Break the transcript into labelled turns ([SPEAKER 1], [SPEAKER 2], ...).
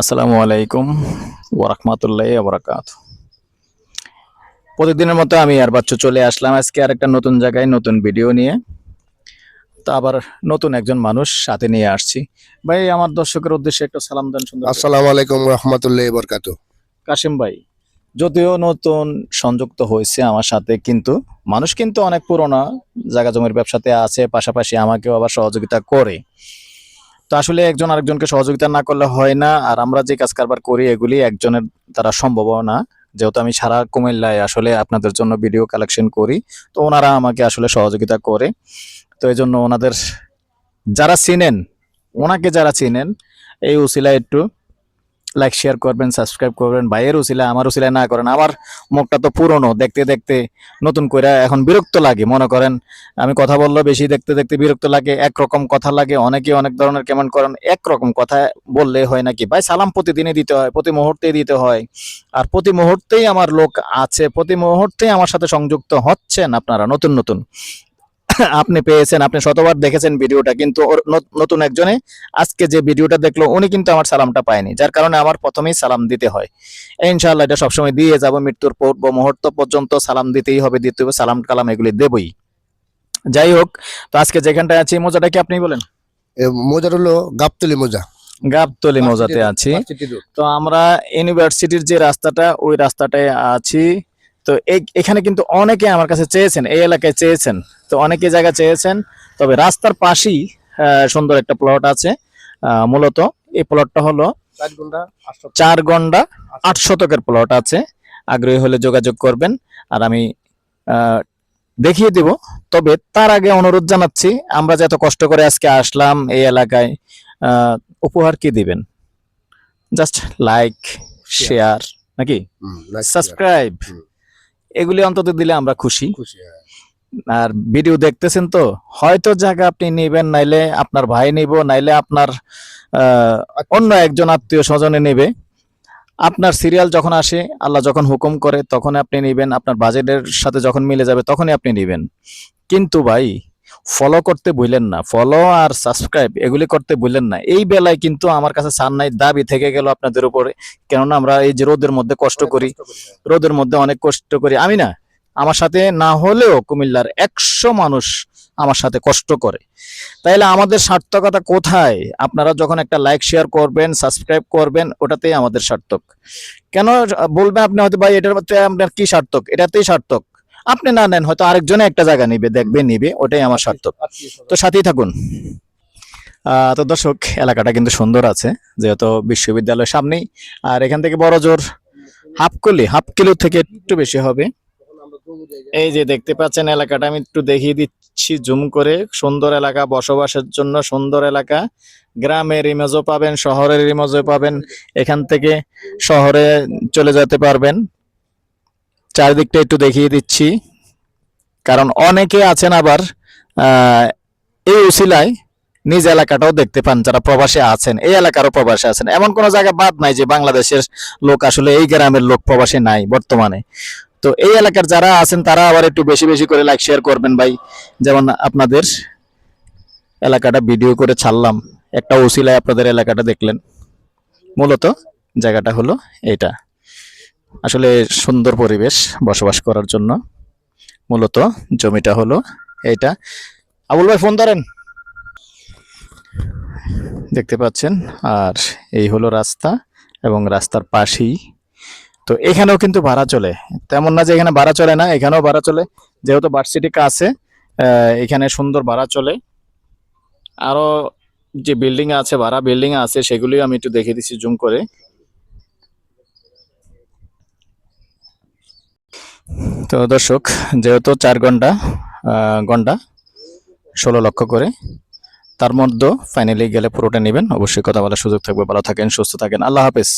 [SPEAKER 1] আসসালামু আলাইকুম ওরহমতুল্লাহি ওবরাকাত। প্রতিদিনের মতো আমি আর বাচ্চু চলে আসলাম আজকে আরেকটা নতুন জায়গায় নতুন ভিডিও নিয়ে। তো আবার নতুন একজন মানুষ সাথে নিয়ে আসছি। ভাই, আমার দর্শকের উদ্দেশ্যে একটা সালাম দেন সুন্দর করে।
[SPEAKER 2] আসসালামু আলাইকুম রহমতুল্লাহ বরকাত।
[SPEAKER 1] কাশিম ভাই, যদিও নতুন সংযুক্ত হয়েছে আমার সাথে, কিন্তু মানুষ কিন্তু অনেক পুরোনো, জায়গা জমির ব্যবসাতে আছে, পাশাপাশি আমাকেও আবার সহযোগিতা করে। তো আসলে একজন আরেকজনকে সহযোগিতা না করলে হয় না, আর আমরা যে কাজ কারবার করি এগুলি একজনের দ্বারা সম্ভব না। যেহেতু আমি সারা কুমিল্লায় আসলে আপনাদের জন্য ভিডিও কালেকশন করি, তো ওনারা আমাকে আসলে সহযোগিতা করে। তো এই জন্য ওনাদের যারা চিনেন, ওনাকে যারা চিনেন, এই উসিলায় একটু লাইক শেয়ার করবেন, সাবস্ক্রাইব করবেন। ভাইয়ের উসিলায় আমার উসিলায় না করেন। আমার মুখটা তো পুরনো, দেখতে দেখতে নতুন করে এখন বিরক্ত লাগে। মনে করেন আমি কথা বললেও বেশি দেখতে দেখতে বিরক্ত লাগে, একরকম কথা লাগে। অনেকে অনেক ধরনের কেমন করেন, একরকম কথা বললে হয় নাকি ভাই? সালাম প্রতিদিনই দিতে হয়, প্রতি মুহূর্তেই দিতে হয়। আর প্রতি মুহূর্তেই আমার লোক আছে, প্রতি মুহূর্তেই আমার সাথে সংযুক্ত হচ্ছেন আপনারা নতুন নতুন। আপনি পেয়েছেন, আপনি শতবার দেখেছেন ভিডিওটা, কিন্তু ওর নতুন একজনে আজকে যে ভিডিওটা দেখলো উনি কিন্তু আমার সালামটা পায়নি, যার কারণে আমার প্রথমেই সালাম দিতে হয়। ইনশাআল্লাহ এটা সবসময় দিয়ে যাব, মৃত্যুর পূর্ব মুহূর্ত পর্যন্ত সালাম দিতেই হবে, দিতে হবে, সালাম কালাম এগুলি দেবই। যাই হোক, তো আজকে যেখানটায় আছি, মোজাটা কি আপনি বলেন?
[SPEAKER 2] মোজার হলো গাবতলি মোজা।
[SPEAKER 1] গাবতলি মোজাতে আছি। তো আমরা ইউনিভার্সিটির যে রাস্তাটা, ওই রাস্তাটায় আছি। তো এখানে কিন্তু অনেকে আমার কাছে চেয়েছেন, এই এলাকায় চেয়েছেন, তো অনেকে জায়গা চেয়েছেন। তবে রাস্তার পাশেই সুন্দর একটা প্লট আছে। মূলত এই প্লটটা হলো 4 গন্ডা 8 শতকের প্লট আছে। আগ্রহী হলে যোগাযোগ করবেন, আর আমি দেখিয়ে দিব। তবে তার আগে অনুরোধ জানাচ্ছি, আমরা যে এত কষ্ট করে আজকে আসলাম এই এলাকায়, উপহার কি দিবেন? জাস্ট লাইক, শেয়ার, নাকি সাবস্ক্রাইব, এগুলি অন্তত দিলে আমরা খুশি। আর ভিডিও দেখতেছেন তো, হয়তো জায়গা আপনি নেবেন, নাইলে আপনার ভাই নিব, নাইলে আপনার অন্য একজন আত্মীয় স্বজনে নেবে। আপনার সিরিয়াল যখন আসে, আল্লাহ যখন হুকুম করে তখন আপনি নেবেন, আপনার বাজেটের সাথে যখন মিলে যাবে তখনই আপনি নেবেন। কিন্তু ভাই, ফলো করতে ভুলেন না, ফলো আর সাবস্ক্রাইব এগুলি করতে ভুলেন না। এই বেলায় কিন্তু আমার কাছে সান নাই, দাবি থেকে গেল আপনাদের উপরে। কেননা আমরা এই যে রোদের মধ্যে কষ্ট করি, রোদের মধ্যে অনেক কষ্ট করি আমি, না আমার সাথে না হলেও কুমিল্লার 100 মানুষ আমার সাথে কষ্ট করে। তাইলে আমাদের সার্থকতা কোথায়? আপনারা যখন একটা লাইক শেয়ার করবেন, সাবস্ক্রাইব করবেন, ওটাতেই আমাদের সার্থক। কেন বলবেন আপনি হয়তো, ভাই এটার মধ্যে আপনার কি সার্থক? এটাতেই সার্থক। আপনি না নেন, হয়তো আরেকজনে একটা জায়গা নিবে, দেখবে নিবে, ওটাই আমার সার্থক। তো সাথেই থাকুন। তো দর্শক, এলাকাটা কিন্তু সুন্দর আছে, যেহেতু বিশ্ববিদ্যালয়ের সামনেই। আর এখান থেকে বড় জোর হাফ কিলো থেকে একটু বেশি হবে। এই যে দেখতে পাচ্ছেন এলাকাটা, আমি একটু দেখিয়ে দিচ্ছি জুম করে। সুন্দর এলাকা, বসবাসের জন্য সুন্দর এলাকা। গ্রামের ইমেজও পাবেন, শহরের ইমেজও পাবেন। এখান থেকে শহরে চলে যেতে পারবেন। চারিদিকটা একটু দেখিয়ে দিচ্ছি, কারণ অনেকে আছেন আবার এই উসিলায় নিজ এলাকাটাও দেখতে পান। যারা প্রবাসে আছেন, এই এলাকারও প্রবাসে আছেন, এমন কোনো জায়গা বাদ নাই যে বাংলাদেশের লোক আসলে এই গ্রামের লোক প্রবাসে নাই বর্তমানে। তো এই এলাকার যারা আছেন তারা আবার একটু বেশি বেশি করে লাইক শেয়ার করবেন ভাই। যেমন আপনাদের এলাকাটা ভিডিও করে ছাড়লাম, একটা উসিলায় আপনাদের এলাকাটা দেখলেন। মূলত জায়গাটা হলো এটা, আসলে সুন্দর পরিবেশ বসবাস করার জন্য। মূলত জমিটা হলো এইটা। আবুল ভাই ফোন ধরেন, দেখতে পাচ্ছেন। আর এই হলো রাস্তা, এবং রাস্তার পাশেই। তো এখানেও কিন্তু ভাড়া চলে, তেমন না যে এখানে ভাড়া চলে না, এখানেও ভাড়া চলে। যেহেতু ভার্সিটি কাছে, এখানে সুন্দর ভাড়া চলে। আরো যে বিল্ডিং আছে, ভাড়া বিল্ডিং আছে, সেগুলিও আমি একটু দেখে দিচ্ছি জুম করে। তো দর্শক, যেহেতু 4 ঘন্টা 16 লক্ষ করে, তার মধ্যে ফাইনালি গেলে পুরোটা নেবেন। অবশ্যই কথা বলার সুযোগ থাকবে। ভালো থাকেন, সুস্থ থাকেন, আল্লাহ হাফেজ।